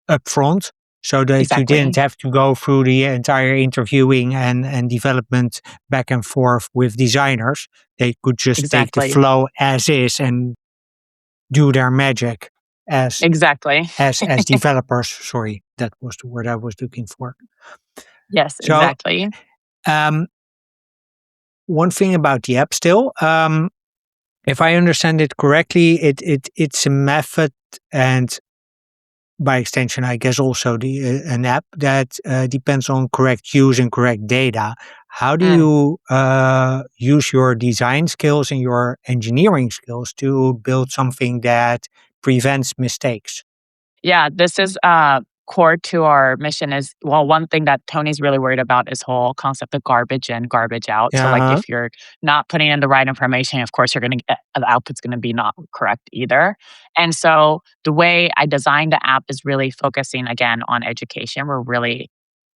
up front so that you didn't Exactly. have to go through the entire interviewing and development back and forth with designers. They could just take the Exactly. flow as is and do their magic as Exactly. as developers. Sorry, that was the word I was looking for. Yes, So exactly. um, one thing about the app still, if I understand it correctly, it's a method and by extension, I guess also an app that depends on correct use and correct data. How do Mm. you use your design skills and your engineering skills to build something that prevents mistakes? Yeah, this is core to our mission is well, one thing that Tony's really worried about is whole concept of garbage in, garbage out. So like Uh-huh. if you're not putting in the right information, of course you're gonna get the output's gonna be not correct either. And so the way I designed the app is really focusing again on education. We're really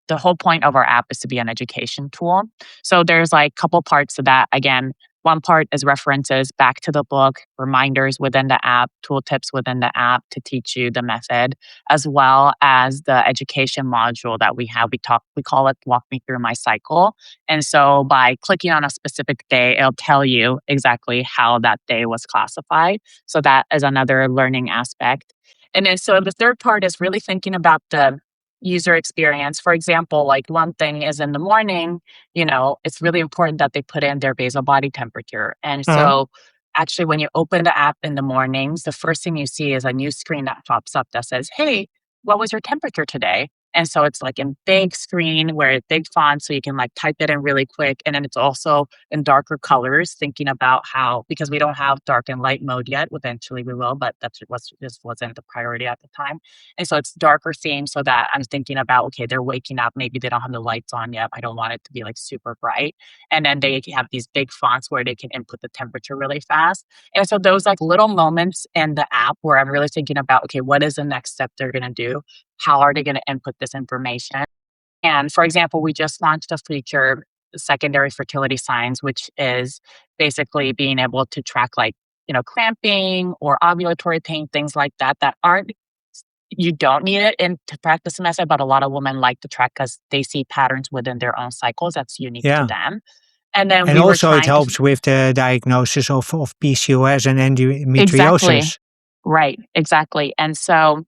the whole point of our app is to be an education tool. So there's like a couple parts to that. Again, one part is references back to the book, reminders within the app, tooltips within the app to teach you the method, as well as the education module that we have. We call it Walk Me Through My Cycle. And so by clicking on a specific day, it'll tell you exactly how that day was classified. So that is another learning aspect. And then so the third part is really thinking about the user experience. For example, like one thing is in the morning, it's really important that they put in their basal body temperature. And Uh-huh. so actually when you open the app in the mornings, the first thing you see is a new screen that pops up that says, "Hey, what was your temperature today?" And so it's like in big screen where it's big font so you can like type it in really quick. And then it's also in darker colors, thinking about how because we don't have dark and light mode yet, eventually we will, but that's what just wasn't the priority at the time. And so it's darker themes so that I'm thinking about, okay, they're waking up. Maybe they don't have the lights on yet. I don't want it to be like super bright. And then they have these big fonts where they can input the temperature really fast. And so those like little moments in the app where I'm really thinking about, okay, what is the next step they're going to do? How are they going to input this information? And for example, we just launched a feature, secondary fertility signs, which is basically being able to track like, cramping or ovulatory pain, things like that, that aren't you don't need it in to practice the method, but a lot of women like to track because they see patterns within their own cycles that's unique to Yeah. them. And then And we were also it trying to helps with the diagnosis of PCOS and exactly. endometriosis. Right, exactly. And so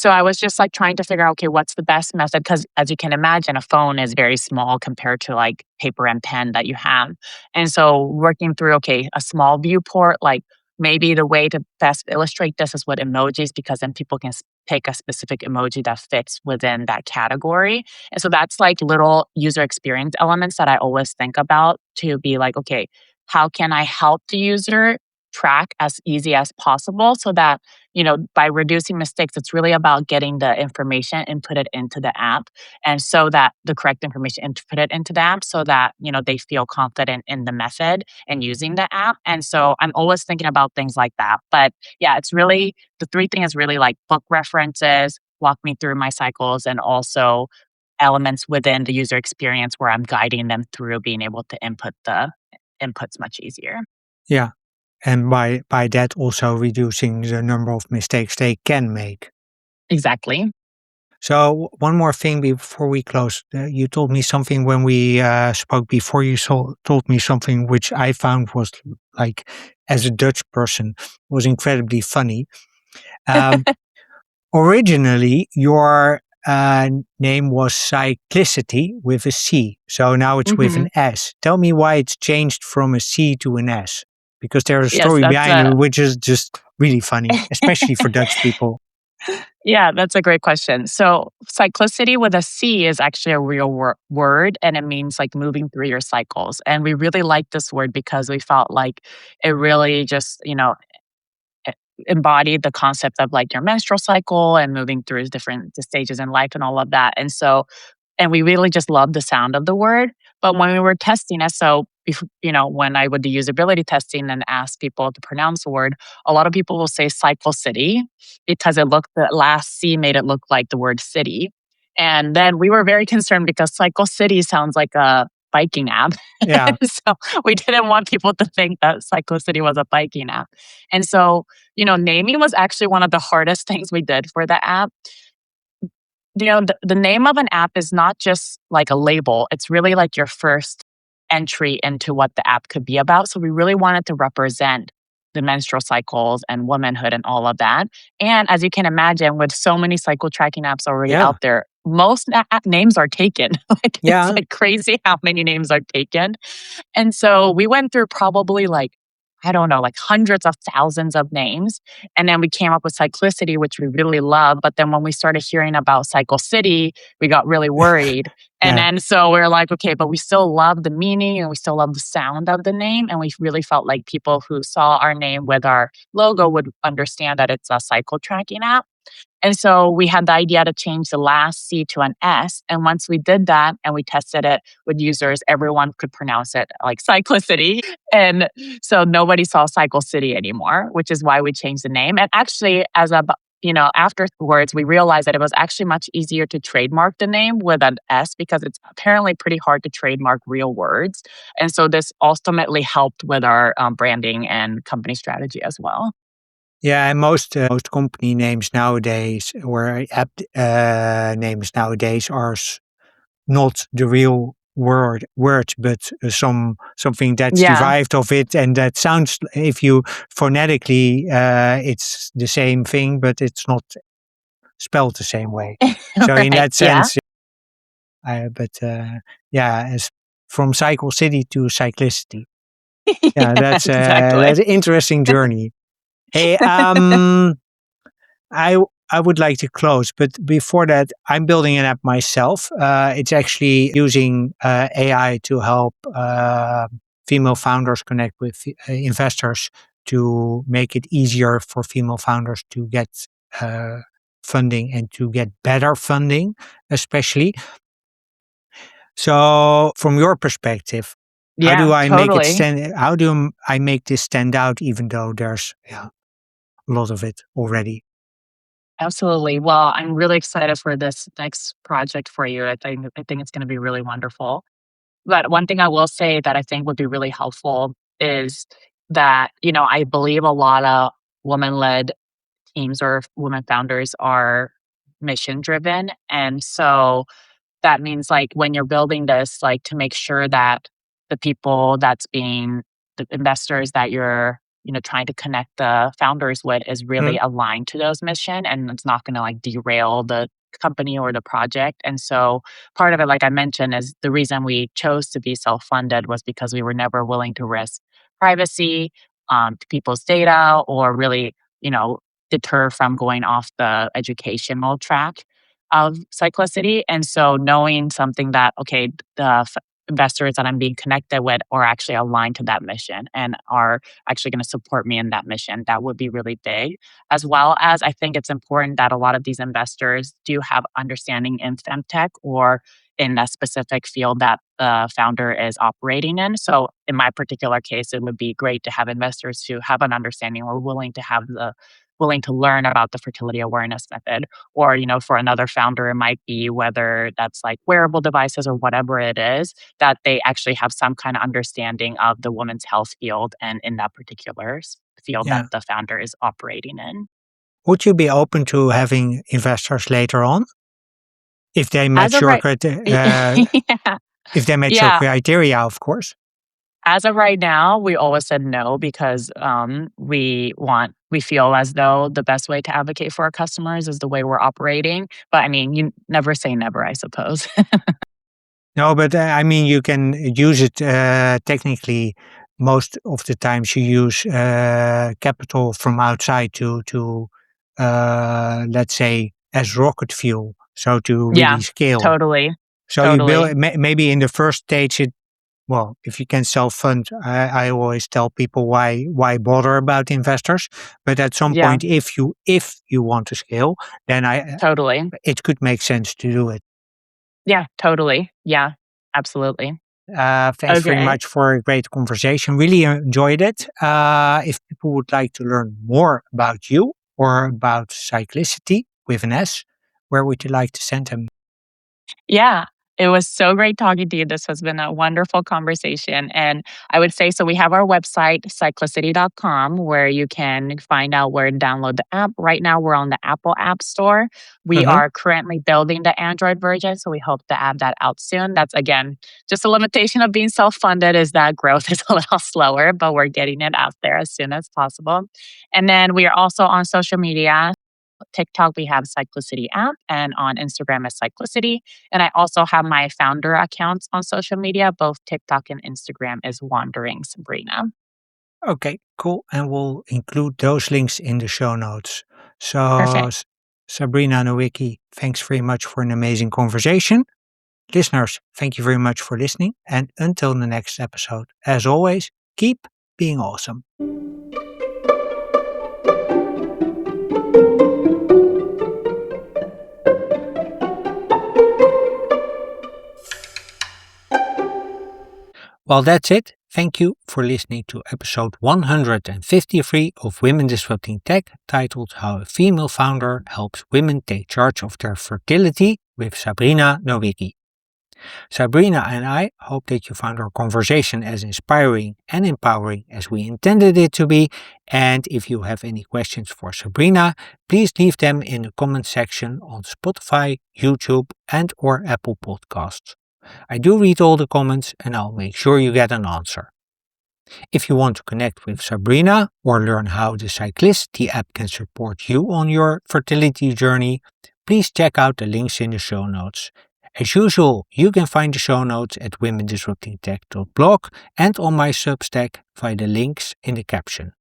I was just like trying to figure out, okay, what's the best method? Because as you can imagine, a phone is very small compared to like paper and pen that you have. And so working through, okay, a small viewport, like maybe the way to best illustrate this is with emojis, because then people can pick a specific emoji that fits within that category. And so that's like little user experience elements that I always think about to be like, okay, how can I help the user track as easy as possible so that by reducing mistakes it's really about getting the information inputted into the app and so that the correct information inputted into the app so that they feel confident in the method and using the app. And so I'm always thinking about things like that. But yeah, it's really the three things is really like book references, walk me through my cycles, and also elements within the user experience where I'm guiding them through being able to input the inputs much easier. Yeah. And by that also reducing the number of mistakes they can make. Exactly. So one more thing before we close. You told me something when we spoke before. You told me something which I found was like, as a Dutch person, was incredibly funny. Um, Originally, your name was Cyclicity with a C. So now it's with Hmm. an S. Tell me why it's changed from a C to an S. Because there's a Yes, story that's behind it, a which is just really funny, especially for Dutch people. yeah, that's a great question. So, cyclicity with a C is actually a real word, and it means like moving through your cycles. And we really like this word because we felt like it really just, e- embodied the concept of like your menstrual cycle and moving through different stages in life and all of that. And we really just loved the sound of the word. But when we were testing it, so when I would do usability testing and ask people to pronounce the word, a lot of people will say Cycle City because the last C made it look like the word city. And then we were very concerned because Cycle City sounds like a biking app. Yeah, So we didn't want people to think that Cyclicity was a biking app. And so, naming was actually one of the hardest things we did for the app. The name of an app is not just like a label, it's really like your first entry into what the app could be about. So we really wanted to represent the menstrual cycles and womanhood and all of that. And as you can imagine, with so many cycle tracking apps already yeah, out there, most app names are taken. Like it's yeah, like crazy how many names are taken. And so we went through probably like, I don't know, like hundreds of thousands of names. And then we came up with Cyclicity, which we really love. But then when we started hearing about Cycle City, we got really worried. And yeah. then so we are like, okay, but we still love the meaning and we still love the sound of the name. And we really felt like people who saw our name with our logo would understand that it's a cycle tracking app. And so we had the idea to change the last C to an S. And once we did that and we tested it with users, everyone could pronounce it like Cyclicity. And so nobody saw Cycle City anymore, which is why we changed the name. And actually, afterwards, we realized that it was actually much easier to trademark the name with an S because it's apparently pretty hard to trademark real words. And so this ultimately helped with our branding and company strategy as well. Yeah, and most company names nowadays, or app names nowadays, are not the real word, but something that's Yeah. derived of it, and that sounds. If you phonetically, it's the same thing, but it's not spelled the same way. So in Right. that Yeah. sense, but yeah, as from Cycle City to Cyclicity. Yeah, Yeah, that's exactly. an interesting journey. Hey, I I would like to close, but before that, I'm building an app myself. It's actually using AI to help female founders connect with investors to make it easier for female founders to get uh, funding and to get better funding, especially. So, from your perspective, how do Yeah, I make it totally. stand? How do I make this stand out, even though there's a lot of it already? Absolutely. Well, I'm really excited for this next project for you. I think it's gonna be really wonderful. But one thing I will say that I think would be really helpful is that, I believe a lot of woman-led teams or women founders are mission driven. And so that means like when you're building this, like to make sure that the people the investors that you're, trying to connect the founders with is really Mm, aligned to those mission and it's not going to like derail the company or the project. And so part of it, like I mentioned, is the reason we chose to be self-funded was because we were never willing to risk privacy, to people's data or really, deter from going off the educational track of cyclicity. And so knowing something that, okay, investors that I'm being connected with are actually aligned to that mission and are actually going to support me in that mission, that would be really big. As well as I think it's important that a lot of these investors do have understanding in femtech or in a specific field that the founder is operating in. So in my particular case, it would be great to have investors who have an understanding or willing to have the willing to learn about the fertility awareness method. Or, for another founder, it might be whether that's like wearable devices or whatever it is, that they actually have some kind of understanding of the women's health field and in that particular field that Yeah. the founder is operating in. Would you be open to having investors later on if they As match of your right, criteria? yeah, If they match your yeah. criteria, of course. As of right now, we always said no because we feel as though the best way to advocate for our customers is the way we're operating. But I mean, you never say never, I suppose. No, but I mean, you can use it technically. Most of the times, you use capital from outside to let's say, as rocket fuel, so to really Yeah, scale. totally, So you totally. build maybe in the first stage. Well, if you can self fund, I always tell people why bother about investors. But at some Yeah, point, if you want to scale, then totally. it could make sense to do it. Yeah, totally. Yeah, absolutely. Thanks very Okay. much for a great conversation. Really enjoyed it. If people would like to learn more about you or about Cyclisity with an S, where would you like to send them? Yeah, it was so great talking to you. This has been a wonderful conversation. And I would say so we have our website, cyclicity.com, where you can find out where to download the app. Right now, we're on the Apple App Store. We Mhm. are currently building the Android version, so we hope to add that out soon. That's again just a limitation of being self funded is that growth is a little slower, but we're getting it out there as soon as possible. And then we are also on social media. TikTok, we have Cyclicity app, and on Instagram is Cyclicity. And I also have my founder accounts on social media, both TikTok and Instagram is Wandering Sabrina. Okay, cool. And we'll include those links in the show notes. So, Perfect. Sabrina Nowicki, thanks very much for an amazing conversation. Listeners, thank you very much for listening. And until the next episode, as always, keep being awesome. Well, that's it. Thank you for listening to episode 153 of Women Disrupting Tech, titled How a Female Founder Helps Women Take Charge of Their Fertility with Sabrina Nowicki. Sabrina and I hope that you found our conversation as inspiring and empowering as we intended it to be. And if you have any questions for Sabrina, please leave them in the comment section on Spotify, YouTube, and or Apple Podcasts. I do read all the comments and I'll make sure you get an answer. If you want to connect with Sabrina or learn how the Cyclisity app can support you on your fertility journey, please check out the links in the show notes. As usual, you can find the show notes at womendisruptingtech.blog and on my Substack via the links in the caption.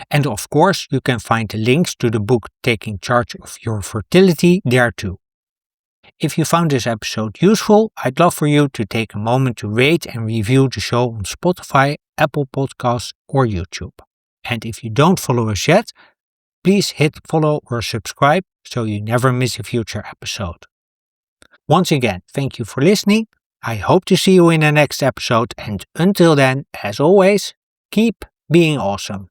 And of course, you can find the links to the book Taking Charge of Your Fertility there too. If you found this episode useful, I'd love for you to take a moment to rate and review the show on Spotify, Apple Podcasts, or YouTube. And if you don't follow us yet, please hit follow or subscribe so you never miss a future episode. Once again, thank you for listening. I hope to see you in the next episode, and until then, as always, keep being awesome.